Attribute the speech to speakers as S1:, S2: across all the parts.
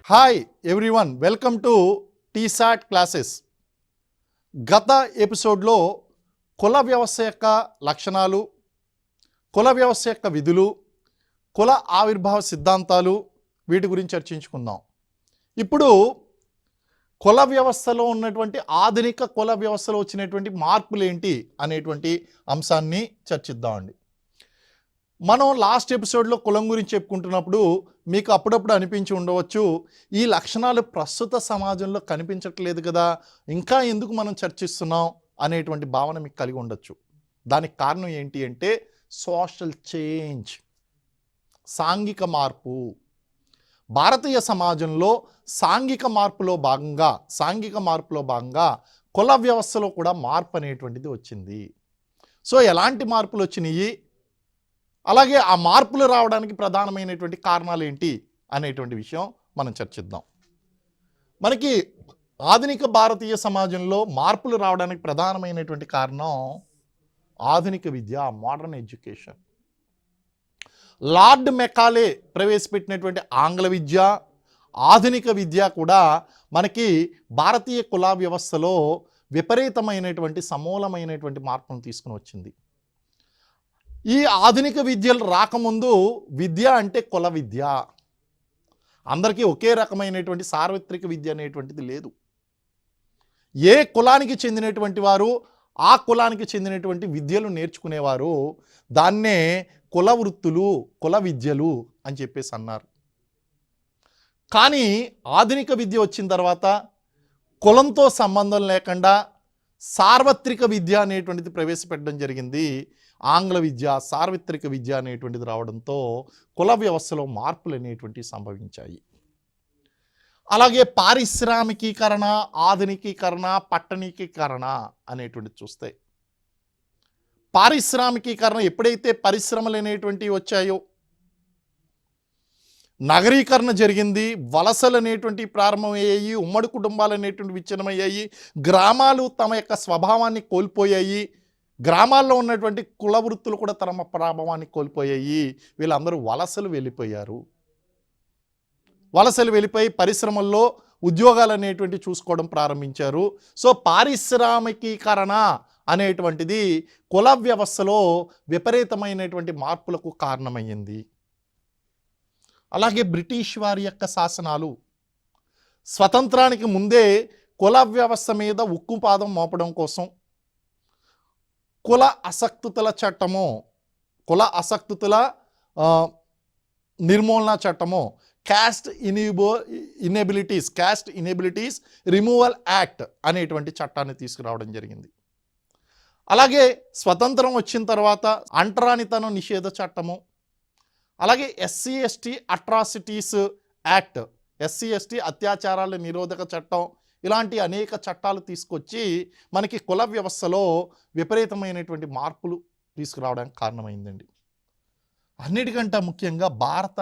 S1: Hi everyone, welcome to T-SAT classes. గత ఎపిసోడ్లో కుల వ్యవస్థ యొక్క లక్షణాలు, కుల వ్యవస్థ యొక్క విధులు, కుల ఆవిర్భావ సిద్ధాంతాలు వీటి గురించి చర్చించుకుందాం. ఇప్పుడు కుల వ్యవస్థలో ఉన్నటువంటి ఆధునిక కుల వ్యవస్థలో వచ్చినటువంటి మార్పులు ఏంటి అనేటువంటి అంశాన్ని చర్చిద్దామండి. మనం లాస్ట్ ఎపిసోడ్లో కులం గురించి చెప్పుకుంటున్నప్పుడు మీకు అప్పుడప్పుడు అనిపించి ఉండవచ్చు, ఈ లక్షణాలు ప్రస్తుత సమాజంలో కనిపించట్లేదు కదా, ఇంకా ఎందుకు మనం చర్చిస్తున్నాం అనేటువంటి భావన మీకు కలిగి ఉండొచ్చు. దానికి కారణం ఏంటి అంటే సోషల్ చేంజ్, సాంఘిక మార్పు. భారతీయ సమాజంలో సాంఘిక మార్పులో భాగంగా కుల వ్యవస్థలో కూడా మార్పు అనేటువంటిది వచ్చింది. సో ఎలాంటి మార్పులు వచ్చినాయి, అలాగే ఆ మార్పులు రావడానికి ప్రధానమైనటువంటి కారణాలు ఏంటి అనేటువంటి విషయం మనం చర్చిద్దాం. మనకి ఆధునిక భారతీయ సమాజంలో మార్పులు రావడానికి ప్రధానమైనటువంటి కారణం ఆధునిక విద్య, మోడర్న్ ఎడ్యుకేషన్. లార్డ్ మెకాలే ప్రవేశపెట్టినటువంటి ఆంగ్ల విద్య, ఆధునిక విద్య కూడా మనకి భారతీయ కుల వ్యవస్థలో విపరీతమైనటువంటి సమూలమైనటువంటి మార్పును తీసుకుని వచ్చింది. ఈ ఆధునిక విద్యలు రాకముందు విద్య అంటే కుల విద్య, అందరికీ ఒకే రకమైనటువంటి సార్వత్రిక విద్య అనేటువంటిది లేదు. ఏ కులానికి చెందినటువంటి వారు ఆ కులానికి చెందినటువంటి విద్యలు నేర్చుకునేవారు. దాన్నే కుల వృత్తులు, కుల విద్యలు అని చెప్పేసి అన్నారు. కానీ ఆధునిక విద్య వచ్చిన తర్వాత కులంతో సంబంధం లేకుండా సార్వత్రిక విద్య అనేటువంటిది ప్రవేశపెట్టడం జరిగింది. ఆంగ్ల విద్య, సార్వత్రిక విద్య అనేటువంటిది రావడంతో కుల వ్యవస్థలో మార్పులు అనేటువంటివి సంభవించాయి. అలాగే పారిశ్రామికీకరణ, ఆధునికీకరణ, పట్టణీకీకరణ అనేటువంటిది చూస్తే, పారిశ్రామికీకరణ ఎప్పుడైతే పరిశ్రమలు అనేటువంటివి వచ్చాయో, నగరీకరణ జరిగింది, వలసలు అనేటువంటివి ప్రారంభమయ్యాయి, ఉమ్మడి కుటుంబాలు అనేటువంటి విచ్ఛిన్నమయ్యాయి, గ్రామాలు తమ యొక్క స్వభావాన్ని కోల్పోయాయి, గ్రామాల్లో ఉన్నటువంటి కుల వృత్తులు కూడా తమ ప్రభావాన్ని కోల్పోయాయి. వీళ్ళందరూ వలసలు వెళ్ళిపోయి పరిశ్రమల్లో ఉద్యోగాలు అనేటువంటి చూసుకోవడం ప్రారంభించారు. సో పారిశ్రామికీకరణ అనేటువంటిది కుల వ్యవస్థలో విపరీతమైనటువంటి మార్పులకు కారణమయ్యింది. అలాగే బ్రిటిష్ వారి యొక్క శాసనాలు స్వతంత్రానికి ముందే కుల వ్యవస్థ మీద ఉక్కుపాదం మోపడం కోసం కుల అసక్తుతుల చట్టము, కుల అసక్తుతుల నిర్మూలన చట్టము, క్యాస్ట్ ఇనేబిలిటీస్ రిమూవల్ యాక్ట్ అనేటువంటి చట్టాన్ని తీసుకురావడం జరిగింది. అలాగే స్వతంత్రం వచ్చిన తర్వాత అంటరానితనం నిషేధ చట్టము, అలాగే SC ST atrocities act, SC ST అత్యాచారాల నిరోధక చట్టం, ఇలాంటి అనేక చట్టాలు తీసుకొచ్చి మనకి కుల వ్యవస్థలో విపరీతమైనటువంటి మార్పులు తీసుకురావడానికి కారణమైందండి. అన్నిటికంటే ముఖ్యంగా భారత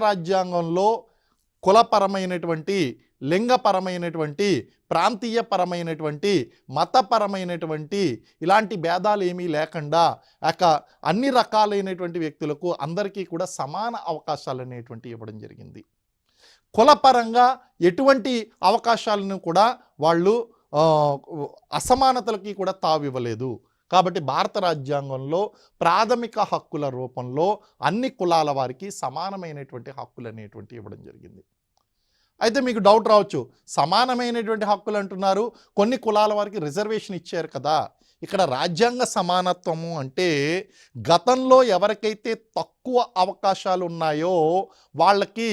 S1: రాజ్యాంగంలో కులపరమైనటువంటి, లింగపరమైనటువంటి, ప్రాంతీయపరమైనటువంటి, మతపరమైనటువంటి ఇలాంటి భేదాలు ఏమీ లేకుండా అన్ని రకాలైనటువంటి వ్యక్తులకు అందరికీ కూడా సమాన అవకాశాలు అనేటువంటి ఇవ్వడం జరిగింది. కులపరంగా ఎటువంటి అవకాశాలను కూడా వాళ్ళు అసమానతలకి కూడా తావివ్వలేదు. కాబట్టి భారత రాజ్యాంగంలో ప్రాథమిక హక్కుల రూపంలో అన్ని కులాల వారికి సమానమైనటువంటి హక్కులు అనేటువంటి ఇవ్వడం జరిగింది. అయితే మీకు డౌట్ రావచ్చు, సమానమైనటువంటి హక్కులు అంటున్నారు, కొన్ని కులాల వారికి రిజర్వేషన్ ఇచ్చారు కదా. ఇక్కడ రాజ్యాంగ సమానత్వము అంటే గతంలో ఎవరికైతే తక్కువ అవకాశాలు ఉన్నాయో వాళ్ళకి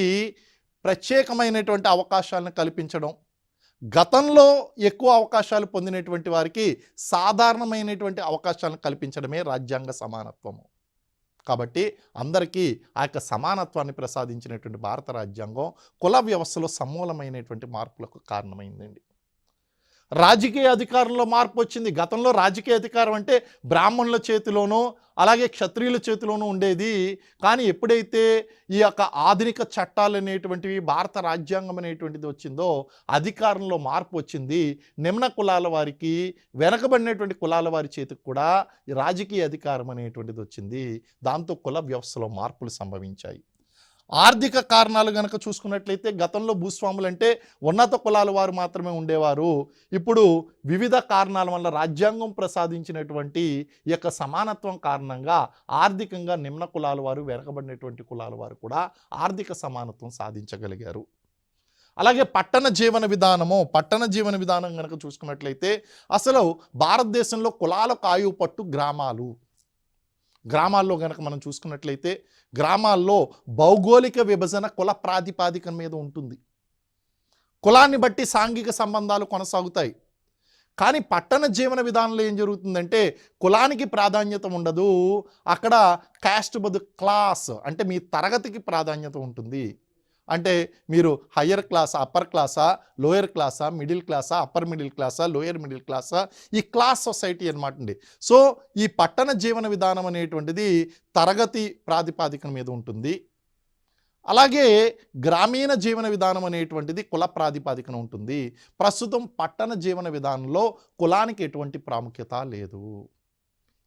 S1: ప్రత్యేకమైనటువంటి అవకాశాలను కల్పించడం, గతంలో ఎక్కువ అవకాశాలు పొందినటువంటి వారికి సాధారణమైనటువంటి అవకాశాలను కల్పించడమే రాజ్యాంగ సమానత్వము. కాబట్టి అందరికీ ఆ యొక్క సమానత్వాన్ని ప్రసాదించినటువంటి భారత రాజ్యాంగం కుల వ్యవస్థలో సమూలమైనటువంటి మార్పులకు కారణమైందండి. రాజకీయ అధికారంలో మార్పు వచ్చింది. గతంలో రాజకీయ అధికారం అంటే బ్రాహ్మణుల చేతిలోనూ అలాగే క్షత్రియుల చేతిలోనూ ఉండేది. కానీ ఎప్పుడైతే ఈ యొక్క ఆధునిక చట్టాలు అనేటువంటివి, భారత రాజ్యాంగం అనేటువంటిది వచ్చిందో అధికారంలో మార్పు వచ్చింది. నిమ్న కులాల వారికి, వెనకబడినటువంటి కులాల వారి చేతికి కూడా రాజకీయ అధికారం అనేటువంటిది వచ్చింది. దాంతో కుల వ్యవస్థలో మార్పులు సంభవించాయి. ఆర్థిక కారణాలు గనక చూసుకున్నట్లయితే గతంలో భూస్వాములు అంటే ఉన్నత కులాల వారు మాత్రమే ఉండేవారు. ఇప్పుడు వివిధ కారణాల వల్ల రాజ్యాంగం ప్రసాదించినటువంటి ఈ యొక్క సమానత్వం కారణంగా ఆర్థికంగా నిమ్న కులాల వారు, వెనకబడినటువంటి కులాల వారు కూడా ఆర్థిక సమానత్వం సాధించగలిగారు. అలాగే పట్టణ జీవన విధానం కనుక చూసుకున్నట్లయితే అసలు భారతదేశంలో కులాలకు ఆయువు పట్టు గ్రామాల్లో కనుక మనం చూసుకున్నట్లయితే గ్రామాల్లో భౌగోళిక విభజన కుల ప్రాతిపాదికన మీద ఉంటుంది. కులాన్ని బట్టి సాంఘిక సంబంధాలు కొనసాగుతాయి. కానీ పట్టణ జీవన విధానంలో ఏం జరుగుతుందంటే కులానికి ప్రాధాన్యత ఉండదు. అక్కడ క్యాస్ట్ బదులు క్లాస్ అంటే మీ తరగతికి ప్రాధాన్యత ఉంటుంది. అంటే మీరు హయ్యర్ క్లాసా, అప్పర్ క్లాసా, లోయర్ క్లాసా, మిడిల్ క్లాసా, అప్పర్ మిడిల్ క్లాసా, లోయర్ మిడిల్ క్లాసా, ఈ క్లాస్ సొసైటీ అనమాట అండి. సో ఈ పట్టణ జీవన విధానం అనేటువంటిది తరగతి ప్రాతిపాదికన మీద ఉంటుంది. అలాగే గ్రామీణ జీవన విధానం అనేటువంటిది కుల ప్రాతిపాదికన ఉంటుంది. ప్రస్తుతం పట్టణ జీవన విధానంలో కులానికి ఎటువంటి ప్రాముఖ్యత లేదు.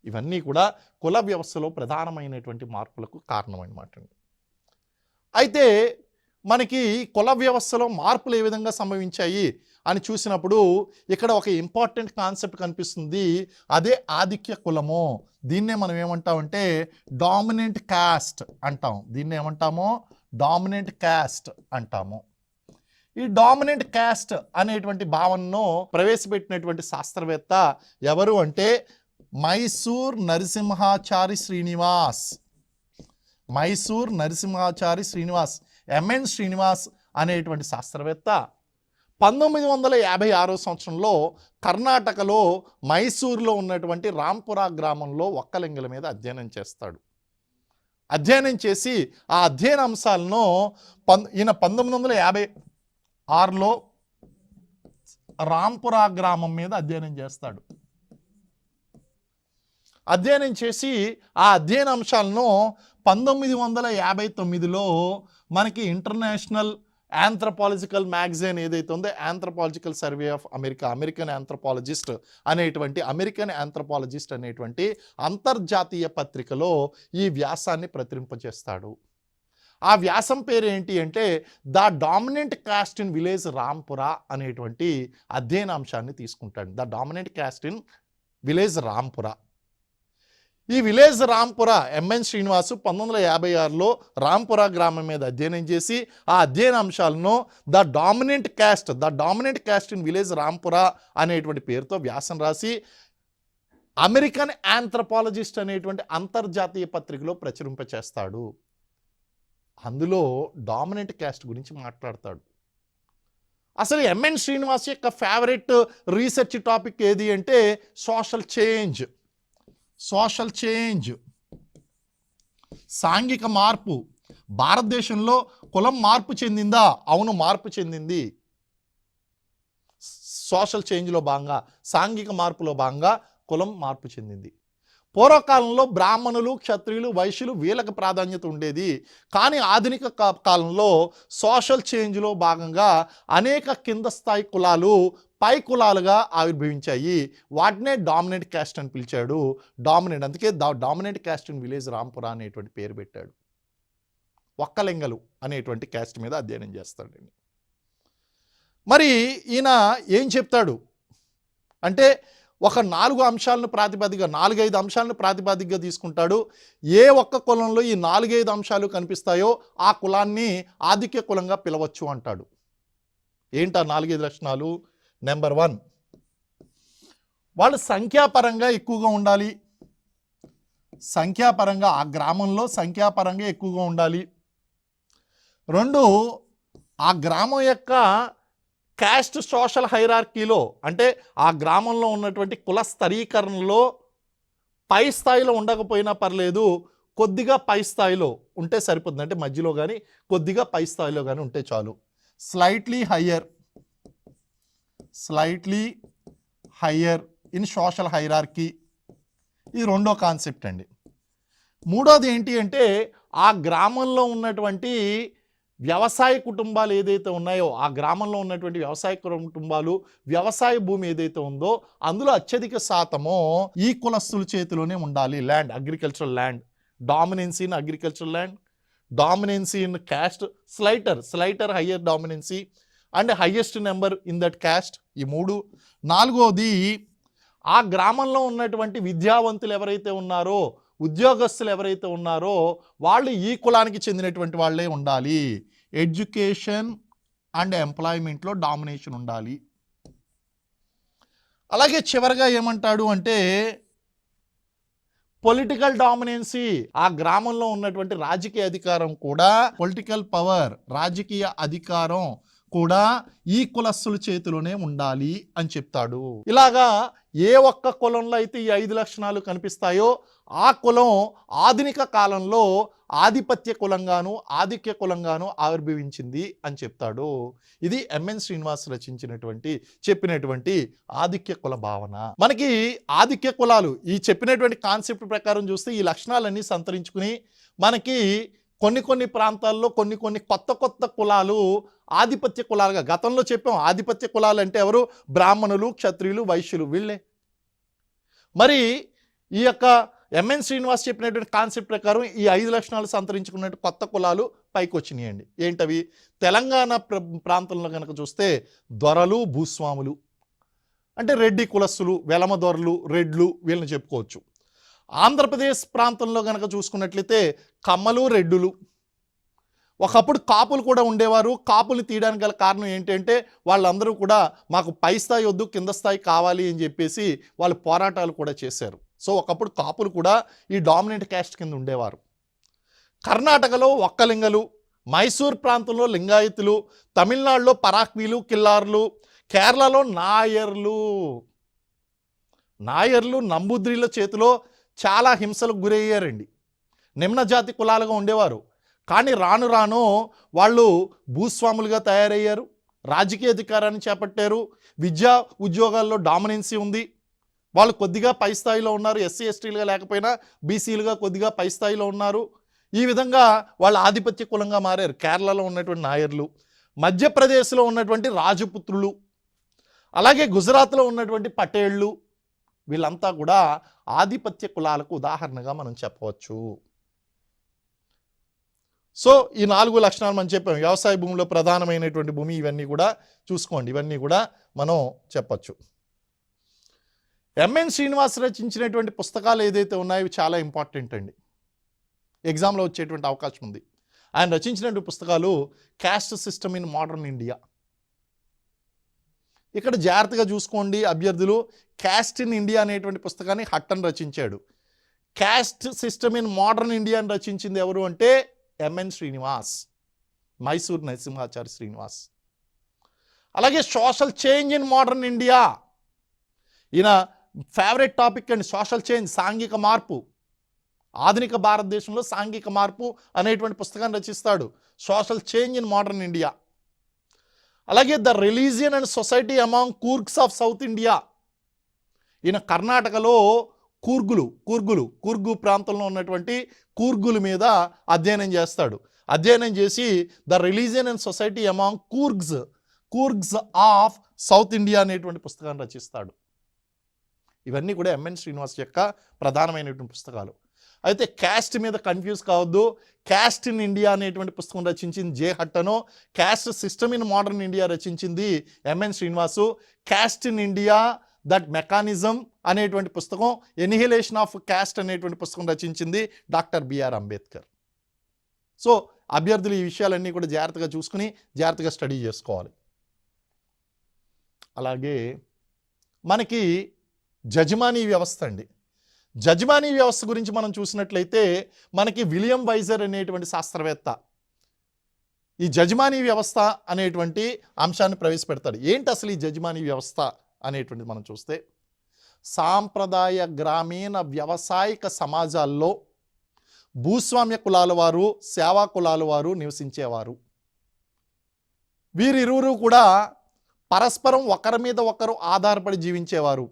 S1: ఇవన్నీ కూడా కుల వ్యవస్థలో ప్రధానమైనటువంటి మార్పులకు కారణం అన్నమాట. అయితే మనకి కుల వ్యవస్థలో మార్పులు ఏ విధంగా సంభవించాయి అని చూసినప్పుడు ఇక్కడ ఒక ఇంపార్టెంట్ కాన్సెప్ట్ కనిపిస్తుంది. అదే ఆధిక్య కులము. దీన్నే మనం ఏమంటామంటే డామినెంట్ క్యాస్ట్ అంటాం. దీన్ని ఏమంటామో డామినెంట్ క్యాస్ట్ అంటాము. ఈ డామినెంట్ క్యాస్ట్ అనేటువంటి భావనను ప్రవేశపెట్టినటువంటి శాస్త్రవేత్త ఎవరు అంటే మైసూర్ నరసింహాచారి శ్రీనివాస్ ఎంఎన్ శ్రీనివాస్ అనేటువంటి శాస్త్రవేత్త 1956 సంవత్సరంలో కర్ణాటకలో మైసూరులో ఉన్నటువంటి రాంపురా గ్రామంలో ఒక్కలింగల మీద అధ్యయనం చేస్తాడు. అధ్యయనం చేసి ఆ అధ్యయన అంశాలను ఈయన 1956లో రాంపురా గ్రామం మీద అధ్యయనం చేస్తాడు. అధ్యయనం చేసి ఆ అధ్యయన అంశాలను 1959లో మనకి ఇంటర్నేషనల్ ఆంథ్రపాలజికల్ మ్యాగజైన్ ఏదైతే ఉందో anthropological survey of American anthropologist అనేటువంటి అంతర్జాతీయ పత్రికలో ఈ వ్యాసాన్ని ప్రచురింపజేస్తాడు. ఆ వ్యాసం పేరు ఏంటి అంటే the dominant cost in village Rampura అనేటువంటి అధ్యయన అంశాన్ని తీసుకుంటాడు. The dominant cost in village Rampura. ఈ విలేజ్ రాంపురా ఎంఎన్ శ్రీనివాసు 1956లో రాంపురా గ్రామం మీద అధ్యయనం చేసి ఆ అధ్యయన అంశాలను the dominant caste in village Rampura అనేటువంటి పేరుతో వ్యాసం రాసి అమెరికన్ ఆంథ్రపాలజిస్ట్ అనేటువంటి అంతర్జాతీయ పత్రికలో ప్రచురింపచేస్తాడు. అందులో డామినెంట్ క్యాస్ట్ గురించి మాట్లాడతాడు. అసలు ఎంఎన్ శ్రీనివాస్ యొక్క ఫేవరెట్ రీసెర్చ్ టాపిక్ ఏది అంటే సోషల్ చేంజ్, సాంఘిక మార్పు. భారతదేశంలో కులం మార్పు చెందిందా? అవును, మార్పు చెందింది. సోషల్ చేంజ్లో భాగంగా, సాంఘిక మార్పులో భాగంగా కులం మార్పు చెందింది. పూర్వకాలంలో బ్రాహ్మణులు, క్షత్రియులు, వైశ్యులు వీళ్ళకి ప్రాధాన్యత ఉండేది. కానీ ఆధునిక కాలంలో సోషల్ చేంజ్లో భాగంగా అనేక కింద స్థాయి కులాలు పై కులాలుగా ఆవిర్భవించాయి. వాటినే డామినెంట్ క్యాస్ట్ అని పిలిచాడు. అందుకే dominant caste in village Rampura అనేటువంటి పేరు పెట్టాడు. ఒక్కలింగలు అనేటువంటి క్యాస్ట్ మీద అధ్యయనం చేస్తాడండి. మరి ఈయన ఏం చెప్తాడు అంటే ఒక 4 అంశాలను ప్రాతిపదికగా 4-5 అంశాలను ప్రాతిపదికగా తీసుకుంటాడు. ఏ ఒక్క కులంలో ఈ 4-5 అంశాలు కనిపిస్తాయో ఆ కులాన్ని ఆధిక్య కులంగా పిలవచ్చు అంటాడు. ఏంటా 4-5 లక్షణాలు? నెంబర్ 1, వాళ్ళు సంఖ్యాపరంగా ఎక్కువగా ఉండాలి. ఆ గ్రామంలో సంఖ్యాపరంగా ఎక్కువగా ఉండాలి. 2, ఆ గ్రామం యొక్క క్యాస్ట్ సోషల్ హైరార్కీలో అంటే ఆ గ్రామంలో ఉన్నటువంటి కుల స్థరీకరణలో పై స్థాయిలో ఉండకపోయినా పర్లేదు, కొద్దిగా పై స్థాయిలో ఉంటే సరిపోతుంది. అంటే మధ్యలో కానీ కొద్దిగా పై స్థాయిలో కానీ ఉంటే చాలు. Slightly higher in social hierarchy, ఇది 2వ కాన్సెప్ట్ అండి. 3వది ఏంటి అంటే ఆ గ్రామంలో ఉన్నటువంటి వ్యవసాయ కుటుంబాలు ఏదైతే ఉన్నాయో ఆ గ్రామంలో ఉన్నటువంటి వ్యవసాయ కుటుంబాలు, వ్యవసాయ భూమి ఏదైతే ఉందో అందులో అత్యధిక శాతము ఈ కులస్తుల చేతిలోనే ఉండాలి. Agricultural land, dominance in agricultural land, dominancy in caste, slighter higher dominancy and highest number in that caste, ఈ 3. 4వది ఆ గ్రామంలో ఉన్నటువంటి విద్యావంతులు ఎవరైతే ఉన్నారో, ఉద్యోగస్తులు ఎవరైతే ఉన్నారో వాళ్ళు ఈ కులానికి చెందినటువంటి వాళ్ళే ఉండాలి. ఎడ్యుకేషన్ అండ్ ఎంప్లాయ్మెంట్లో డామినేషన్ ఉండాలి. అలాగే చివరిగా ఏమంటాడు అంటే పొలిటికల్ డామినెన్సీ, ఆ గ్రామంలో ఉన్నటువంటి రాజకీయ అధికారం కూడా, పొలిటికల్ పవర్ రాజకీయ అధికారం కూడా ఈ కులస్తుల చేతిలోనే ఉండాలి అని చెప్తాడు. ఇలాగా ఏ ఒక్క కులంలో అయితే ఈ 5 లక్షణాలు కనిపిస్తాయో ఆ కులం ఆధునిక కాలంలో ఆధిపత్య కులంగాను ఆధిక్య కులంగాను ఆవిర్భవించింది అని చెప్తాడు. ఇది ఎంఎన్ శ్రీనివాస్ చెప్పినటువంటి ఆధిక్య కుల భావన. మనకి ఆధిక్య కులాలు ఈ చెప్పినటువంటి కాన్సెప్ట్ ప్రకారం చూస్తే ఈ లక్షణాలన్నీ సంతరించుకుని మనకి కొన్ని ప్రాంతాల్లో కొన్ని కొత్త కులాలు ఆధిపత్య కులాలుగా, గతంలో చెప్పాం ఆధిపత్య కులాలు అంటే ఎవరు, బ్రాహ్మణులు, క్షత్రియులు, వైశ్యులు, వీళ్ళే. మరి ఈ యొక్క ఎంఎన్ శ్రీనివాస్ చెప్పినటువంటి కాన్సెప్ట్ ప్రకారం ఈ 5 లక్షణాలు సంతరించుకున్నట్టు కొత్త కులాలు పైకి వచ్చినాయండి. ఏంటవి? తెలంగాణ ప్రాంతంలో కనుక చూస్తే దొరలు, భూస్వాములు అంటే రెడ్డి కులస్తులు, వెలమ దొరలు, రెడ్లు, వీళ్ళని చెప్పుకోవచ్చు. ఆంధ్రప్రదేశ్ ప్రాంతంలో కనుక చూసుకున్నట్లయితే కమ్మలు, రెడ్డులు. ఒకప్పుడు కాపులు కూడా ఉండేవారు. కాపులు తీయడానికి గల కారణం ఏంటంటే వాళ్ళందరూ కూడా మాకు పై స్థాయి వద్దు, కింద స్థాయి కావాలి అని చెప్పేసి వాళ్ళు పోరాటాలు కూడా చేశారు. సో ఒకప్పుడు కాపులు కూడా ఈ డామినెంట్ క్యాస్ట్ కింద ఉండేవారు. కర్ణాటకలో ఒక్కలింగలు, మైసూర్ ప్రాంతంలో లింగాయతులు, తమిళనాడులో పరాక్వీలు, కిల్లార్లు, కేరళలో నాయర్లు నంబూద్రిల చేతిలో చాలా హింసలకు గురయ్యారండి. నిమ్న జాతి కులాలుగా ఉండేవారు. కానీ రాను రాను వాళ్ళు భూస్వాములుగా తయారయ్యారు, రాజకీయ అధికారాన్ని చేపట్టారు, విద్యా ఉద్యోగాల్లో డామినెన్సీ ఉంది, వాళ్ళు కొద్దిగా పై స్థాయిలో ఉన్నారు. ఎస్సీ ఎస్టీలుగా లేకపోయినా బీసీలుగా కొద్దిగా పై స్థాయిలో ఉన్నారు. ఈ విధంగా వాళ్ళు ఆధిపత్య కులంగా మారారు. కేరళలో ఉన్నటువంటి నాయర్లు, మధ్యప్రదేశ్లో ఉన్నటువంటి రాజపుత్రులు, అలాగే గుజరాత్లో ఉన్నటువంటి పటేళ్ళు, వీళ్ళంతా కూడా ఆధిపత్య కులాలకు ఉదాహరణగా మనం చెప్పవచ్చు. సో ఈ 4 లక్షణాలు మనం చెప్పాం. వ్యవసాయ భూమిలో ప్రధానమైనటువంటి భూమి, ఇవన్నీ కూడా చూసుకోండి, ఇవన్నీ కూడా మనం చెప్పచ్చు. ఎంఎన్ శ్రీనివాస్ రచించినటువంటి పుస్తకాలు ఏదైతే ఉన్నాయో ఇవి చాలా ఇంపార్టెంట్ అండి, ఎగ్జామ్లో వచ్చేటువంటి అవకాశం ఉంది. ఆయన రచించినటువంటి పుస్తకాలు caste system in modern India. ఇక్కడ జాగ్రత్తగా చూసుకోండి అభ్యర్థులు, క్యాస్ట్ ఇన్ ఇండియా అనేటువంటి పుస్తకాన్ని హట్టన్ రచించాడు. Caste system in modern India అని రచించింది ఎవరు అంటే ఎంఎన్ శ్రీనివాస్, మైసూర్ నరసింహాచారి శ్రీనివాస్. అలాగే social change in modern India, ఈయన ఫేవరెట్ టాపిక్ అండి. సోషల్ చేంజ్, సాంఘిక మార్పు, ఆధునిక భారతదేశంలో సాంఘిక మార్పు అనేటువంటి పుస్తకాన్ని రచిస్తాడు. Social change in modern India. అలాగే the religion and society among Coorgs of South India, ఈయన కర్ణాటకలో కూర్గు ప్రాంతంలో ఉన్నటువంటి కూర్గుల మీద అధ్యయనం చేస్తాడు. అధ్యయనం చేసి the religion and society among Coorgs of South India అనేటువంటి పుస్తకాన్ని రచిస్తాడు. ఇవన్నీ కూడా ఎంఎన్ శ్రీనివాస్ యొక్క ప్రధానమైనటువంటి పుస్తకాలు. అయితే క్యాస్ట్ మీద కన్ఫ్యూజ్ కావద్దు. క్యాస్ట్ ఇన్ ఇండియా అనేటువంటి పుస్తకం రచించింది J Hutton, caste system in modern India రచించింది MN Srinivas. Caste in India that mechanism అనేటువంటి పుస్తకం, ఎనిహిలేషన్ ఆఫ్ క్యాస్ట్ అనేటువంటి పుస్తకం రచించింది డాక్టర్ బిఆర్ అంబేద్కర్. సో అభ్యర్థులు ఈ విషయాలన్నీ కూడా జాగ్రత్తగా చూసుకుని జాగ్రత్తగా స్టడీ చేసుకోవాలి. అలాగే మనకి జజమానీ వ్యవస్థ అండి. జజమానీ వ్యవస్థ గురించి మనం చూసినట్లయితే మనకి విలియం వైజర్ అనేటువంటి శాస్త్రవేత్త ఈ జజమానీ వ్యవస్థ అనేటువంటి అంశాన్ని ప్రవేశపెడతాడు. ఏంటి అసలు ఈ జజమానీ వ్యవస్థ అనేటువంటిది మనం చూస్తే, సాంప్రదాయ గ్రామీణ వ్యవసాయక సమాజాల్లో భూస్వామ్య కులాల వారు, సేవా కులాల వారు నివసించేవారు. వీరిరువురు కూడా పరస్పరం ఒకరి మీద ఒకరు ఆధారపడి జీవించేవారు.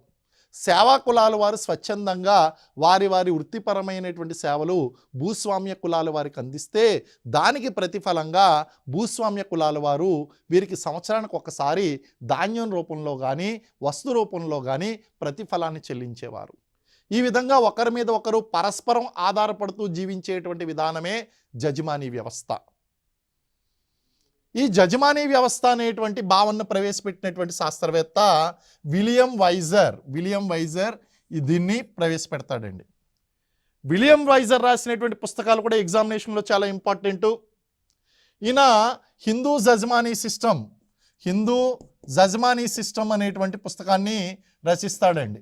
S1: సేవా కులాల వారు స్వచ్ఛందంగా వారి వృత్తిపరమైనటువంటి సేవలు భూస్వామ్య కులాల వారికి అందిస్తే దానికి ప్రతిఫలంగా భూస్వామ్య కులాల వారు వీరికి సంవత్సరానికి ఒకసారి ధాన్యం రూపంలో కానీ వస్తు రూపంలో కానీ ప్రతిఫలాన్ని చెల్లించేవారు. ఈ విధంగా ఒకరి మీద ఒకరు పరస్పరం ఆధారపడుతూ జీవించేటువంటి విధానమే జజమానీ వ్యవస్థ. ఈ జజమానీ వ్యవస్థ అనేటువంటి భావనను ప్రవేశపెట్టినటువంటి శాస్త్రవేత్త విలియం వైజర్ దీన్ని ప్రవేశపెడతాడండి. విలియం వైజర్ రాసినటువంటి పుస్తకాలు కూడా ఎగ్జామినేషన్లో చాలా ఇంపార్టెంట్. ఈయన హిందూ జజమానీ సిస్టమ్ అనేటువంటి పుస్తకాన్ని రచిస్తాడండి.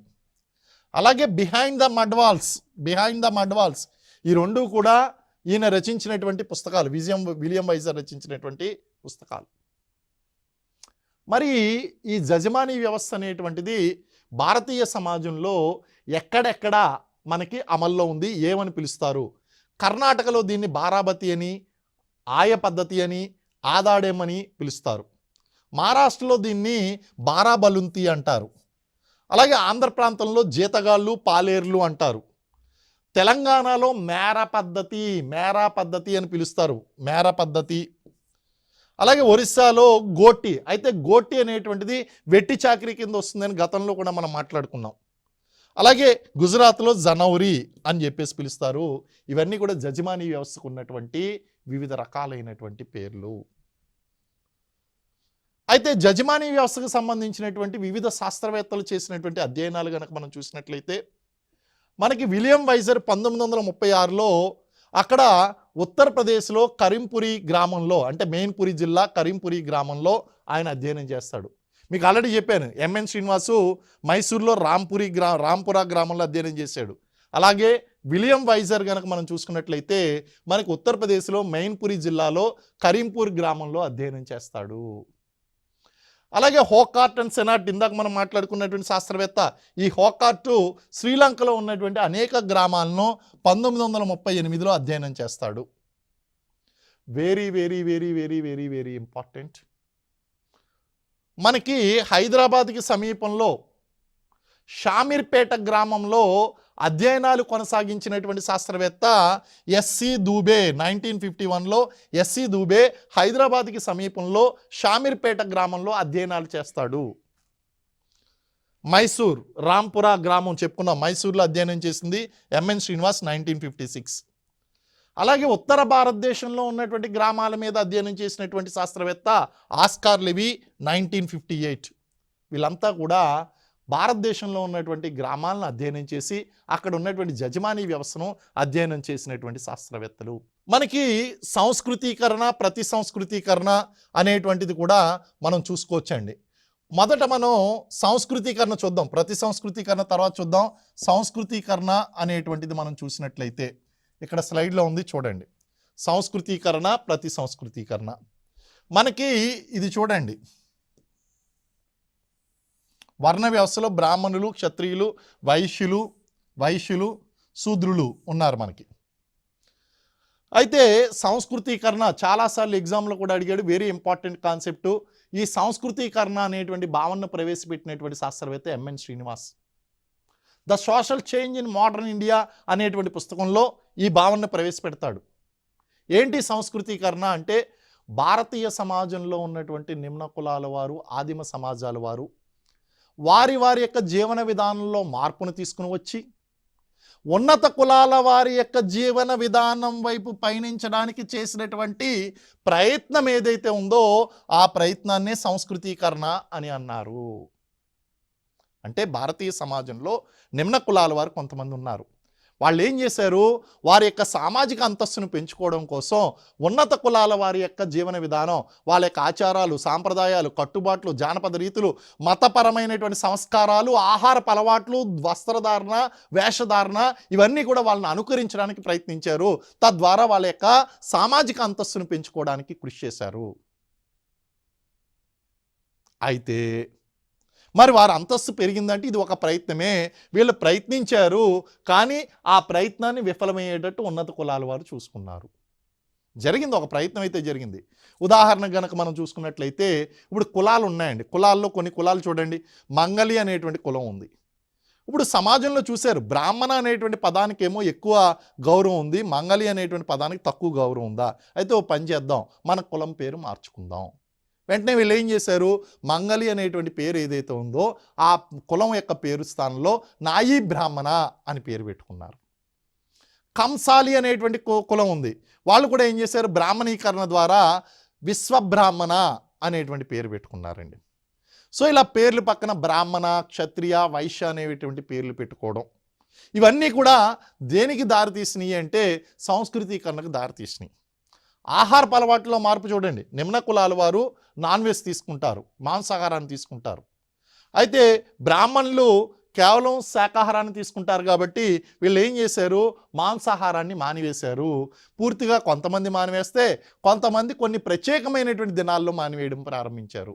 S1: అలాగే బిహైండ్ ద మడ్ వాల్స్ ఈ రెండు కూడా ఈయన రచించినటువంటి పుస్తకాలు, విలియం వైజర్ రచించినటువంటి పుస్తకాలు. మరి ఈ జజమానీ వ్యవస్థ అనేటువంటిది భారతీయ సమాజంలో ఎక్కడెక్కడ మనకి అమల్లో ఉంది, ఏమని పిలుస్తారు? కర్ణాటకలో దీన్ని బారాబతి అని, ఆయ పద్ధతి అని, ఆదాడేమని పిలుస్తారు. మహారాష్ట్రలో దీన్ని బారాబలుంతి అంటారు. అలాగే ఆంధ్ర ప్రాంతంలో జీతగాళ్ళు, పాలేర్లు అంటారు. తెలంగాణలో మేరా పద్ధతి అని పిలుస్తారు, మేరా పద్ధతి. అలాగే ఒరిస్సాలో గోటి, అయితే గోటి అనేటువంటిది వెట్టి చాకరీ కింద వస్తుందని గతంలో కూడా మనం మాట్లాడుకున్నాం. అలాగే గుజరాత్లో జనౌరి అని చెప్పేసి పిలుస్తారు. ఇవన్నీ కూడా జజమానీ వ్యవస్థకు ఉన్నటువంటి వివిధ రకాలైనటువంటి పేర్లు. అయితే జజమానీ వ్యవస్థకు సంబంధించినటువంటి వివిధ శాస్త్రవేత్తలు చేసినటువంటి అధ్యయనాలు కనుక మనం చూసినట్లయితే మనకి విలియం వైజర్ 1936లో అక్కడ ఉత్తరప్రదేశ్లో కరీంపురి గ్రామంలో, అంటే మెయిన్పురి జిల్లా కరీంపురి గ్రామంలో ఆయన అధ్యయనం చేస్తాడు. మీకు ఆల్రెడీ చెప్పాను, ఎంఎన్ శ్రీనివాసు మైసూర్లో రాంపురా గ్రామంలో అధ్యయనం చేశాడు. అలాగే విలియం వైజర్ కనుక మనం చూసుకున్నట్లయితే మనకు ఉత్తరప్రదేశ్లో మెయిన్పురి జిల్లాలో కరీంపూర్ గ్రామంలో అధ్యయనం చేస్తాడు. అలాగే హోకార్ట్ అండ్ సెనాట్, ఇందాక మనం మాట్లాడుకున్నటువంటి శాస్త్రవేత్త, ఈ హోకార్టు శ్రీలంకలో ఉన్నటువంటి అనేక గ్రామాలను 1938లో అధ్యయనం చేస్తాడు. Very very very very very very important. మనకి హైదరాబాద్కి సమీపంలో షామీర్పేట గ్రామంలో అధ్యయనాలు కొనసాగించినటువంటి శాస్త్రవేత్త ఎస్సి దూబే. 1951లో ఎస్సి దూబే హైదరాబాద్కి సమీపంలో షామీర్పేట గ్రామంలో అధ్యయనాలు చేస్తాడు. మైసూర్ రాంపురా గ్రామం చెప్పుకున్నాం, మైసూర్లో అధ్యయనం చేసింది ఎంఎన్ శ్రీనివాస్ 1956. అలాగే ఉత్తర భారతదేశంలో ఉన్నటువంటి గ్రామాల మీద అధ్యయనం చేసినటువంటి శాస్త్రవేత్త ఆస్కార్ లెవీ 1958. వీళ్ళంతా కూడా భారతదేశంలో ఉన్నటువంటి గ్రామాలను అధ్యయనం చేసి అక్కడ ఉన్నటువంటి జజమానీ వ్యవస్థను అధ్యయనం చేసినటువంటి శాస్త్రవేత్తలు. మనకి సంస్కృతీకరణ, ప్రతి సంస్కృతీకరణ అనేటువంటిది కూడా మనం చూసుకోవచ్చండి. మొదట మనం సంస్కృతీకరణ చూద్దాం, ప్రతి సంస్కృతీకరణ తర్వాత చూద్దాం. సంస్కృతీకరణ అనేటువంటిది మనం చూసినట్లయితే ఇక్కడ స్లైడ్లో ఉంది చూడండి. సంస్కృతీకరణ, ప్రతి సంస్కృతీకరణ. మనకి ఇది చూడండి, వర్ణ వ్యవస్థలో బ్రాహ్మణులు, క్షత్రియులు, వైశ్యులు, శూద్రులు ఉన్నారు మనకి. అయితే సంస్కృతీకరణ చాలాసార్లు ఎగ్జామ్లో కూడా అడిగాడు, వెరీ ఇంపార్టెంట్ కాన్సెప్టు. ఈ సంస్కృతీకరణ అనేటువంటి భావనను ప్రవేశపెట్టినటువంటి శాస్త్రవేత్త MN Srinivas. The social change in modern India అనేటువంటి పుస్తకంలో ఈ భావనను ప్రవేశపెడతాడు. ఏంటి సంస్కృతీకరణ అంటే, భారతీయ సమాజంలో ఉన్నటువంటి నిమ్న కులాల వారు, ఆదిమ సమాజాల వారు వారి యొక్క జీవన విధానంలో మార్పును తీసుకుని వచ్చి ఉన్నత కులాల వారి యొక్క జీవన విధానం వైపు పయనించడానికి చేసినటువంటి ప్రయత్నం ఏదైతే ఉందో ఆ ప్రయత్నాన్నే సంస్కృతీకరణ అని అన్నారు. అంటే భారతీయ సమాజంలో నిమ్న కులాల వారు కొంతమంది ఉన్నారు. వాళ్ళు ఏం చేశారు, వారి యొక్క సామాజిక అంతస్తును పెంచుకోవడం కోసం ఉన్నత కులాల వారి యొక్క జీవన విధానం, వాళ్ళ యొక్క ఆచారాలు, సాంప్రదాయాలు, కట్టుబాట్లు, జానపద రీతులు, మతపరమైనటువంటి సంస్కారాలు, ఆహారపు అలవాట్లు, వస్త్రధారణ, వేషధారణ, ఇవన్నీ కూడా వాళ్ళని అనుకరించడానికి ప్రయత్నించారు. తద్వారా వాళ్ళ యొక్క సామాజిక అంతస్తును పెంచుకోవడానికి కృషి చేశారు. అయితే మరి వారి అంతస్తు పెరిగిందంటే ఇది ఒక ప్రయత్నమే. వీళ్ళు ప్రయత్నించారు, కానీ ఆ ప్రయత్నాన్ని విఫలమయ్యేటట్టు ఉన్నత కులాల వారు చూసుకున్నారు. జరిగింది, ఒక ప్రయత్నం అయితే జరిగింది. ఉదాహరణ కనుక మనం చూసుకున్నట్లయితే ఇప్పుడు కులాలు ఉన్నాయండి. కులాల్లో కొన్ని కులాలు చూడండి, మంగలి అనేటువంటి కులం ఉంది. ఇప్పుడు సమాజంలో చూశారు, బ్రాహ్మణ అనేటువంటి పదానికి ఏమో ఎక్కువ గౌరవం ఉంది, మంగలి అనేటువంటి పదానికి తక్కువ గౌరవం ఉందా? అయితే ఓ పని చేద్దాం, మన కులం పేరు మార్చుకుందాం. వెంటనే వీళ్ళు ఏం చేశారు, మంగలి అనేటువంటి పేరు ఏదైతే ఉందో ఆ కులం యొక్క పేరు స్థానంలో నాయీ బ్రాహ్మణ అని పేరు పెట్టుకున్నారు. కంసాలి అనేటువంటి కులం ఉంది, వాళ్ళు కూడా ఏం చేశారు, బ్రాహ్మణీకరణ ద్వారా విశ్వబ్రాహ్మణ అనేటువంటి పేరు పెట్టుకున్నారండి. సో ఇలా పేర్లు పక్కన బ్రాహ్మణ, క్షత్రియ, వైశ్య అనేటువంటి పేర్లు పెట్టుకోవడం, ఇవన్నీ కూడా దేనికి దారితీసినాయి అంటే సంస్కృతీకరణకు దారితీసినాయి. ఆహారపు అలవాట్లో మార్పు చూడండి, నిమ్న కులాల వారు నాన్ వెజ్ తీసుకుంటారు, మాంసాహారాన్ని తీసుకుంటారు. అయితే బ్రాహ్మణులు కేవలం శాకాహారాన్ని తీసుకుంటారు కాబట్టి వీళ్ళు ఏం చేశారు, మాంసాహారాన్ని మానివేశారు. పూర్తిగా కొంతమంది మానివేస్తే కొంతమంది కొన్ని ప్రత్యేకమైనటువంటి దినాల్లో మానివేయడం ప్రారంభించారు.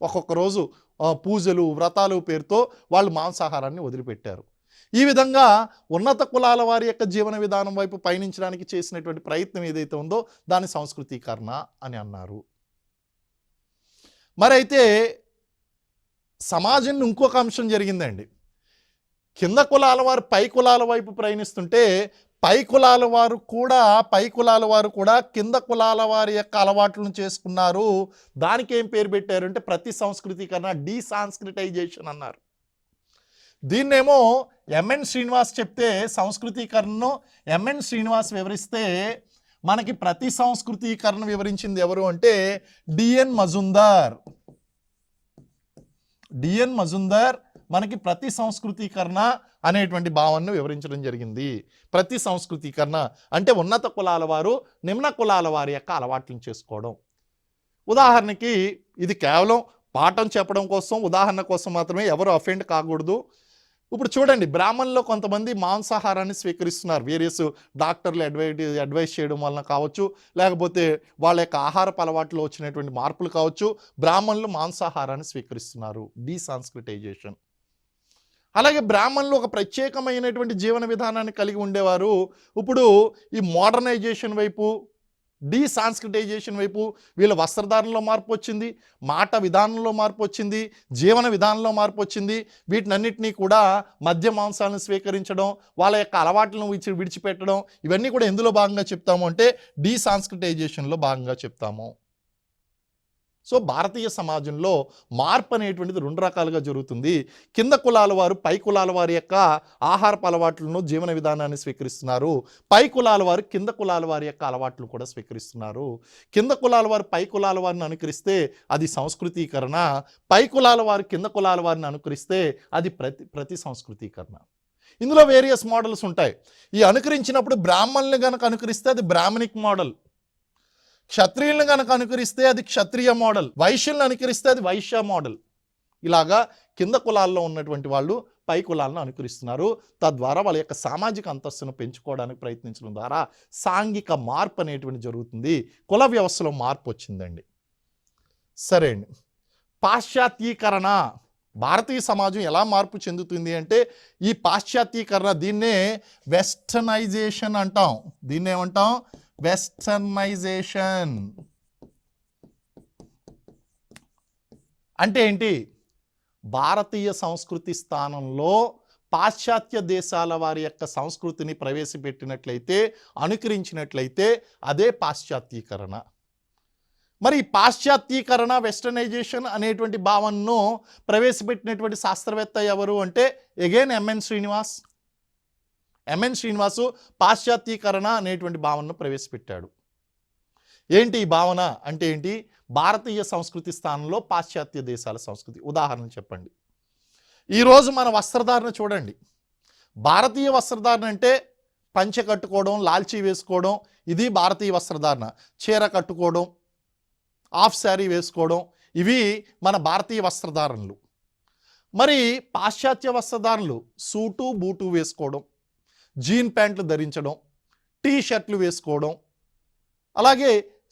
S1: ఒక్కొక్క రోజు పూజలు, వ్రతాలు పేరుతో వాళ్ళు మాంసాహారాన్ని వదిలిపెట్టారు. ఈ విధంగా ఉన్నత కులాల వారి యొక్క జీవన విధానం వైపు పయనించడానికి చేసినటువంటి ప్రయత్నం ఏదైతే ఉందో దాని సంస్కృతీకరణ అని అన్నారు. మరైతే సమాజంలో ఇంకొక అంశం జరిగిందండి. కింద కులాల వారు పై కులాల వైపు ప్రయాణిస్తుంటే పై కులాల వారు కూడా కింద కులాల వారి యొక్క అలవాట్లను చేసుకున్నారు. దానికి ఏం పేరు పెట్టారంటే ప్రతి సంస్కృతీకరణ, డీసాంస్క్రిటైజేషన్ అన్నారు. దీన్నేమో ఎంఎన్ శ్రీనివాస్ చెప్తే సంస్కృతీకరణను ఎంఎన్ శ్రీనివాస్ వివరిస్తే మనకి ప్రతి సంస్కృతీకరణ వివరించింది ఎవరు అంటే డిఎన్ మజుందర్ మనకి ప్రతి సంస్కృతీకరణ అనేటువంటి భావనను వివరించడం జరిగింది. ప్రతి సంస్కృతీకరణ అంటే ఉన్నత కులాల వారు నిమ్న కులాల వారి యొక్క అలవాట్లను చేసుకోవడం. ఉదాహరణకి ఇది కేవలం పాఠం చెప్పడం కోసం, ఉదాహరణ కోసం మాత్రమే, ఎవరు అఫెండ్ కాకూడదు. ఇప్పుడు చూడండి, బ్రాహ్మణుల్లో కొంతమంది మాంసాహారాన్ని స్వీకరిస్తున్నారు. వేరియస్ డాక్టర్లు అడ్వైస్ చేయడం వలన కావచ్చు, లేకపోతే వాళ్ళ యొక్క ఆహారపు అలవాట్లో వచ్చినటువంటి మార్పులు కావచ్చు, బ్రాహ్మణులు మాంసాహారాన్ని స్వీకరిస్తున్నారు. డీసాంస్క్రిటైజేషన్. అలాగే బ్రాహ్మణులు ఒక ప్రత్యేకమైనటువంటి జీవన విధానాన్ని కలిగి ఉండేవారు. ఇప్పుడు ఈ మోడర్నైజేషన్ వైపు, డీసాంస్క్రిటైజేషన్ వైపు వీళ్ళ వస్త్రధారణలో మార్పు వచ్చింది, మాట విధానంలో మార్పు వచ్చింది, జీవన విధానంలో మార్పు వచ్చింది. వీటినన్నిటినీ కూడా మద్య మాంసాలను స్వీకరించడం, వాళ్ళ యొక్క అలవాట్లను విడిచిపెట్టడం, ఇవన్నీ కూడా ఎందులో భాగంగా చెప్తాము అంటే డీసాంస్క్రిటైజేషన్లో భాగంగా చెప్తాము. సో భారతీయ సమాజంలో మార్పు అనేటువంటిది రెండు రకాలుగా జరుగుతుంది. కింద కులాల వారు పై కులాల వారి యొక్క ఆహారపు అలవాట్లను, జీవన విధానాన్ని స్వీకరిస్తున్నారు. పై కులాల వారు కింద కులాల వారి యొక్క అలవాట్లు కూడా స్వీకరిస్తున్నారు. కింద కులాల వారు పై కులాల వారిని అనుకరిస్తే అది సంస్కృతీకరణ, పై కులాల వారు కింద కులాల వారిని అనుకరిస్తే అది ప్రతి సంస్కృతీకరణ. ఇందులో వేరియస్ మోడల్స్ ఉంటాయి. ఈ అనుకరించినప్పుడు బ్రాహ్మణుల్ని కనుక అనుకరిస్తే అది బ్రాహ్మణిక్ మోడల్, క్షత్రియులను కనుక అనుకరిస్తే అది క్షత్రియ మోడల్, వైశ్యులను అనుకరిస్తే అది వైశ్య మోడల్. ఇలాగా కింద కులాల్లో ఉన్నటువంటి వాళ్ళు పై కులాలను అనుకరిస్తున్నారు. తద్వారా వాళ్ళ యొక్క సామాజిక అంతస్తును పెంచుకోవడానికి ప్రయత్నించడం ద్వారా సాంఘిక మార్పు అనేటువంటి జరుగుతుంది. కుల వ్యవస్థలో మార్పు వచ్చిందండి. సరే అండి, పాశ్చాత్యీకరణ భారతీయ సమాజం ఎలా మార్పు చెందుతుంది అంటే ఈ పాశ్చాత్యీకరణ, దీన్నే వెస్టర్నైజేషన్ అంటాం. దీన్నేమంటాం? వెస్టర్నైజేషన్. అంటే ఏంటి? భారతీయ సంస్కృతి స్థానంలో పాశ్చాత్య దేశాల వారి యొక్క సంస్కృతిని ప్రవేశపెట్టినట్లయితే, అనుకరించినట్లయితే అదే పాశ్చాత్యీకరణ. మరి పాశ్చాత్యీకరణ, వెస్టర్నైజేషన్ అనేటువంటి భావనను ప్రవేశపెట్టినటువంటి శాస్త్రవేత్త ఎవరు అంటే అగైన్ ఎంఎన్ శ్రీనివాసు పాశ్చాత్యీకరణ అనేటువంటి భావనను ప్రవేశపెట్టాడు. ఏంటి ఈ భావన అంటే ఏంటి? భారతీయ సంస్కృతి స్థానంలో పాశ్చాత్య దేశాల సంస్కృతి. ఉదాహరణ చెప్పండి. ఈరోజు మన వస్త్రధారణ చూడండి. భారతీయ వస్త్రధారణ అంటే పంచె కట్టుకోవడం, లాల్చీ వేసుకోవడం, ఇది భారతీయ వస్త్రధారణ. చీర కట్టుకోవడం, హాఫ్ శారీ వేసుకోవడం, ఇవి మన భారతీయ వస్త్రధారణలు. మరి పాశ్చాత్య వస్త్రధారణలు సూటు బూటు వేసుకోవడం, జీన్ ప్యాంట్లు ధరించడం, టీ షర్ట్లు వేసుకోవడం, అలాగే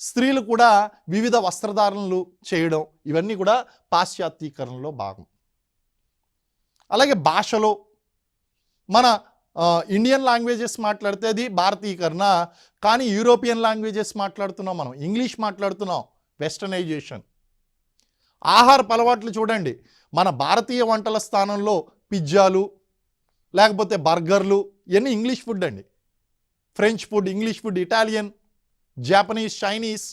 S1: స్త్రీలు కూడా వివిధ వస్త్రధారణలు చేయడం, ఇవన్నీ కూడా పాశ్చాత్యీకరణలో భాగం. అలాగే భాషలో మన ఇండియన్ లాంగ్వేజెస్ మాట్లాడితే అది భారతీకరణ, కానీ యూరోపియన్ లాంగ్వేజెస్ మాట్లాడుతున్నాం, మనం ఇంగ్లీష్ మాట్లాడుతున్నాం, వెస్టర్నైజేషన్. ఆహారపు అలవాట్లు చూడండి, మన భారతీయ వంటల స్థానంలో పిజ్జాలు, లేకపోతే బర్గర్లు, ఇవన్నీ ఇంగ్లీష్ ఫుడ్ అండి. French food, English food, Italian, Japanese, Chinese,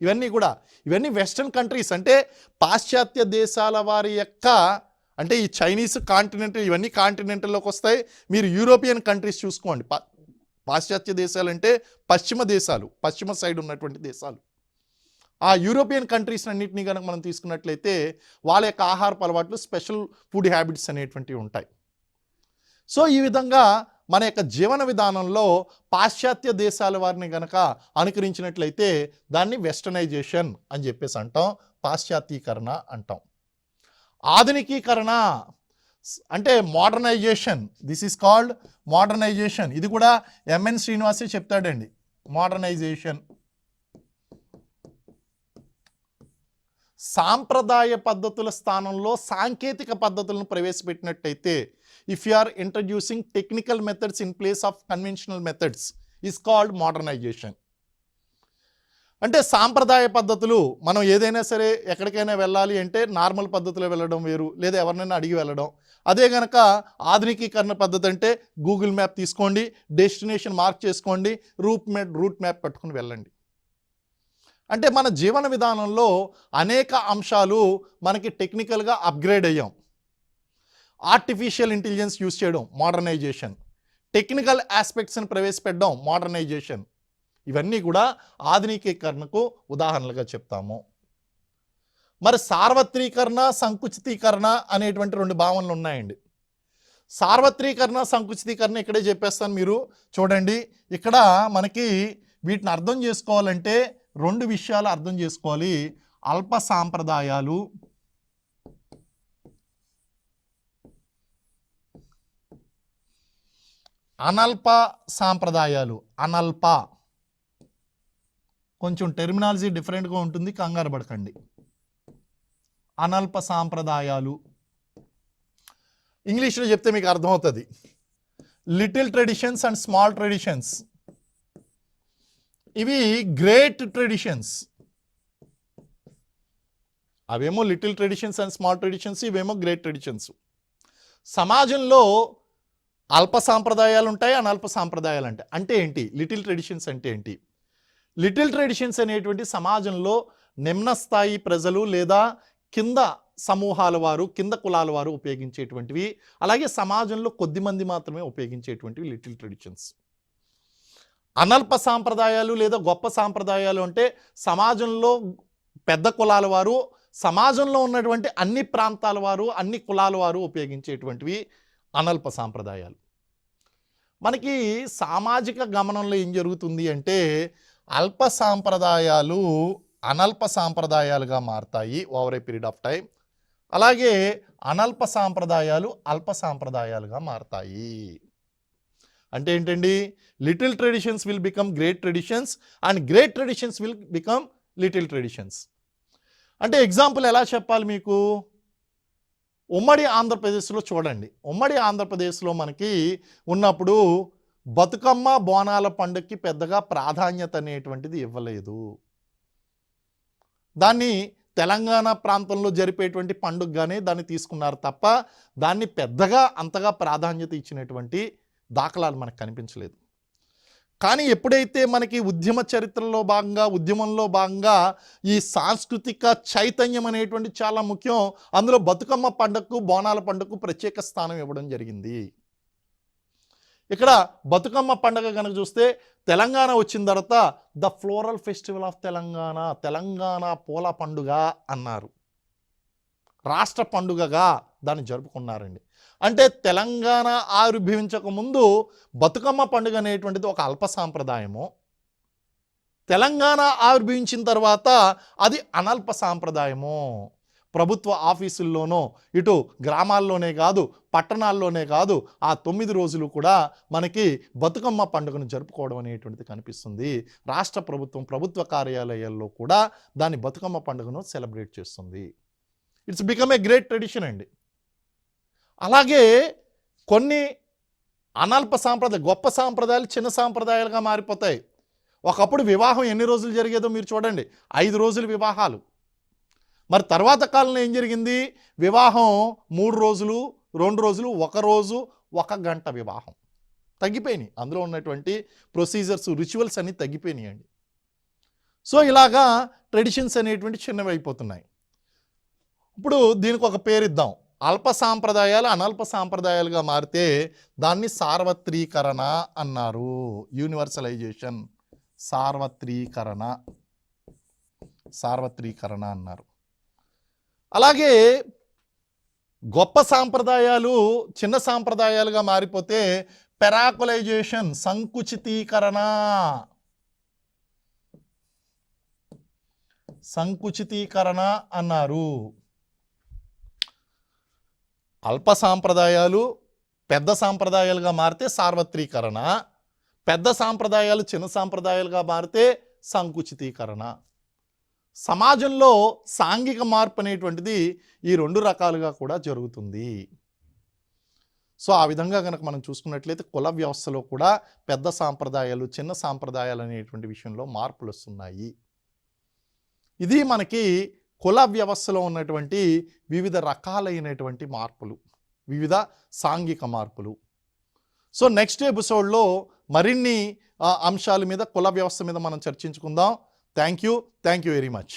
S1: ఇవన్నీ వెస్టర్న్ కంట్రీస్, అంటే పాశ్చాత్య దేశాల వారి యొక్క, అంటే ఈ చైనీస్ కాంటినెంటల్, ఇవన్నీ కాంటినెంటల్లోకి వస్తాయి. మీరు యూరోపియన్ కంట్రీస్ చూసుకోండి. పాశ్చాత్య దేశాలు అంటే పశ్చిమ దేశాలు, పశ్చిమ సైడ్ ఉన్నటువంటి దేశాలు. ఆ యూరోపియన్ కంట్రీస్ అన్నింటినీ కనుక మనం తీసుకున్నట్లయితే వాళ్ళ యొక్క ఆహారపు అలవాట్లు, స్పెషల్ ఫుడ్ హ్యాబిట్స్ అనేటువంటివి ఉంటాయి. సో ఈ విధంగా మన యొక్క జీవన విధానంలో పాశ్చాత్య దేశాల వారిని గనక అనుకరించినట్లయితే దాన్ని వెస్టర్నైజేషన్ అని చెప్పేసి అంటాం, పాశ్చాత్యీకరణ అంటాం. ఆధునికీకరణ అంటే modernisation, this is called modernisation. ఇది కూడా ఎంఎన్ శ్రీనివాసే చెప్తాడండి. మోడర్నైజేషన్ సాంప్రదాయ పద్ధతుల స్థానంలో సాంకేతిక పద్ధతులను ప్రవేశపెట్టినట్టయితే, if you are introducing technical methods in place of conventional methods is called modernisation. అంటే సాంప్రదాయ పద్ధతులు, మనం ఏదైనా సరే ఎక్కడికైనా వెళ్ళాలి అంటే నార్మల్ పద్ధతిలో వెళ్ళడం వేరు, లేదా ఎవరినైనా అడిగి వెళ్ళడం. అదే కనుక ఆధునికీకరణ పద్ధతి అంటే గూగుల్ మ్యాప్ తీసుకోండి, డెస్టినేషన్ మార్క్ చేసుకోండి, రూట్ మ్యాప్ పట్టుకుని వెళ్ళండి. అంటే మన జీవన విధానంలో అనేక అంశాలు మనకి టెక్నికల్గా అప్గ్రేడ్ అయ్యాం. ఆర్టిఫిషియల్ ఇంటెలిజెన్స్ యూజ్ చేయడం మోడర్నైజేషన్, టెక్నికల్ ఆస్పెక్ట్స్ని ప్రవేశపెట్టడం మోడర్నైజేషన్. ఇవన్నీ కూడా ఆధునికీకరణకు ఉదాహరణలుగా చెప్తాము. మరి సార్వత్రీకరణ, సంకుచితీకరణ అనేటువంటి రెండు భావనలు ఉన్నాయండి. సార్వత్రీకరణ, సంకుచితీకరణ ఇక్కడే చెప్పేస్తాను, మీరు చూడండి. ఇక్కడ మనకి వీటిని అర్థం చేసుకోవాలంటే రెండు విషయాలు అర్థం చేసుకోవాలి. అల్ప సాంప్రదాయాలు, అనల్ప సాంప్రదాయాలు. అనల్ప కొంచెం టెర్మినాలజీ డిఫరెంట్గా ఉంటుంది, కంగారు పడకండి. అనల్ప సాంప్రదాయాలు ఇంగ్లీష్లో చెప్తే మీకు అర్థమవుతుంది. Little traditions and small traditions. ఇవి గ్రేట్ ట్రెడిషన్స్. అవేమో little traditions and small traditions, ఇవేమో గ్రేట్ ట్రెడిషన్స్. సమాజంలో అల్ప సాంప్రదాయాలు ఉంటాయి, అనల్ప సాంప్రదాయాలు ఉంటాయి. అంటే ఏంటి లిటిల్ ట్రెడిషన్స్ అంటే ఏంటి? లిటిల్ ట్రెడిషన్స్ అనేటువంటి సమాజంలో నిమ్న స్థాయి ప్రజలు లేదా కింద సమూహాల వారు, కింద కులాల వారు ఉపయోగించేటువంటివి, అలాగే సమాజంలో కొద్దిమంది మాత్రమే ఉపయోగించేటువంటివి లిటిల్ ట్రెడిషన్స్. అనల్ప సాంప్రదాయాలు లేదా గొప్ప సాంప్రదాయాలు అంటే సమాజంలో పెద్ద కులాల వారు, సమాజంలో ఉన్నటువంటి అన్ని ప్రాంతాల వారు, అన్ని కులాల వారు ఉపయోగించేటువంటివి అనల్ప సాంప్రదాయాలు. మనకి సామాజిక గమనంలో ఏం జరుగుతుంది అంటే అల్ప సాంప్రదాయాలు అనల్ప సాంప్రదాయాలుగా మారతాయి over a period of time. అలాగే అనల్ప సాంప్రదాయాలు అల్ప సాంప్రదాయాలుగా మారతాయి. అంటే ఏంటండి? Little traditions will become great traditions and great traditions will become little traditions. అంటే ఎగ్జాంపుల్ ఎలా చెప్పాలి మీకు? ఉమ్మడి ఆంధ్రప్రదేశ్లో చూడండి. ఉమ్మడి ఆంధ్రప్రదేశ్లో మనకి ఉన్నప్పుడు బతుకమ్మ బోనాల పండుగకి పెద్దగా ప్రాధాన్యత అనేటువంటిది ఇవ్వలేదు. దాన్ని తెలంగాణ ప్రాంతంలో జరిపేటువంటి పండుగగానే దాన్ని తీసుకున్నారు తప్ప దాన్ని పెద్దగా అంతగా ప్రాధాన్యత ఇచ్చినటువంటి దాఖలాలు మనకు కనిపించలేదు. కానీ ఎప్పుడైతే మనకి ఉద్యమ చరిత్రలో భాగంగా, ఉద్యమంలో భాగంగా ఈ సాంస్కృతిక చైతన్యం అనేటువంటి చాలా ముఖ్యం, అందులో బతుకమ్మ పండుగకు, బోనాల పండుగకు ప్రత్యేక స్థానం ఇవ్వడం జరిగింది. ఇక్కడ బతుకమ్మ పండుగ కనుక చూస్తే తెలంగాణ వచ్చిన తర్వాత the floral festival of Telangana, Telangana పూల పండుగ అన్నారు. రాష్ట్ర పండుగగా దాన్ని జరుపుకున్నారండి. అంటే తెలంగాణ ఆవిర్భవించక ముందు బతుకమ్మ పండుగ అనేటువంటిది ఒక అల్ప సాంప్రదాయము. తెలంగాణ ఆవిర్భవించిన తర్వాత అది అనల్ప సాంప్రదాయము. ప్రభుత్వ ఆఫీసుల్లోనో, ఇటు గ్రామాల్లోనే కాదు, పట్టణాల్లోనే కాదు, ఆ 9 రోజులు కూడా మనకి బతుకమ్మ పండుగను జరుపుకోవడం అనేటువంటిది కనిపిస్తుంది. రాష్ట్ర ప్రభుత్వం, ప్రభుత్వ కార్యాలయాల్లో కూడా దాని బతుకమ్మ పండుగను సెలబ్రేట్ చేస్తుంది. It's become a great tradition అండి. అలాగే కొన్ని అనల్ప సాంప్రదాయాలు, గొప్ప సాంప్రదాయాలు చిన్న సాంప్రదాయాలుగా మారిపోతాయి. ఒకప్పుడు వివాహం ఎన్ని రోజులు జరిగేదో మీరు చూడండి, 5 రోజులు వివాహాలు. మరి తర్వాత కాలంలో ఏం జరిగింది? వివాహం 3 రోజులు, 2 రోజులు, 1 రోజు, 1 గంట వివాహం. తగ్గిపోయినాయి. అందులో ఉన్నటువంటి ప్రొసీజర్స్, రిచువల్స్ అన్నీ తగ్గిపోయినాయండి. సో ఇలాగా ట్రెడిషన్స్ అనేటువంటి చిన్నవి అయిపోతున్నాయి. ఇప్పుడు దీనికి ఒక పేరు ఇద్దాం. అల్ప సాంప్రదాయాలు అనల్ప సాంప్రదాయాలుగా మారితే దాన్ని సార్వత్రీకరణ అన్నారు. యూనివర్సలైజేషన్, సార్వత్రీకరణ అన్నారు. అలాగే గొప్ప సాంప్రదాయాలు చిన్న సాంప్రదాయాలుగా మారిపోతే పెరాకులైజేషన్, సంకుచితీకరణ అన్నారు. అల్ప సాంప్రదాయాలు పెద్ద సాంప్రదాయాలుగా మారితే సార్వత్రీకరణ, పెద్ద సాంప్రదాయాలు చిన్న సాంప్రదాయాలుగా మారితే సంకుచితీకరణ. సమాజంలో సాంఘిక మార్పు అనేటువంటిది ఈ రెండు రకాలుగా కూడా జరుగుతుంది. సో ఆ విధంగా కనుక మనం చూసుకున్నట్లయితే కుల వ్యవస్థలో కూడా పెద్ద సాంప్రదాయాలు చిన్న సాంప్రదాయాలు అనేటువంటి విషయంలో మార్పులు వస్తున్నాయి. ఇది మనకి కుల వ్యవస్థలో ఉన్నటువంటి వివిధ రకాలైనటువంటి మార్పులు, వివిధ సాంఘిక మార్పులు. సో నెక్స్ట్ ఎపిసోడ్లో మరిన్ని అంశాల మీద, కుల వ్యవస్థ మీద మనం చర్చించుకుందాం. Thank you very much.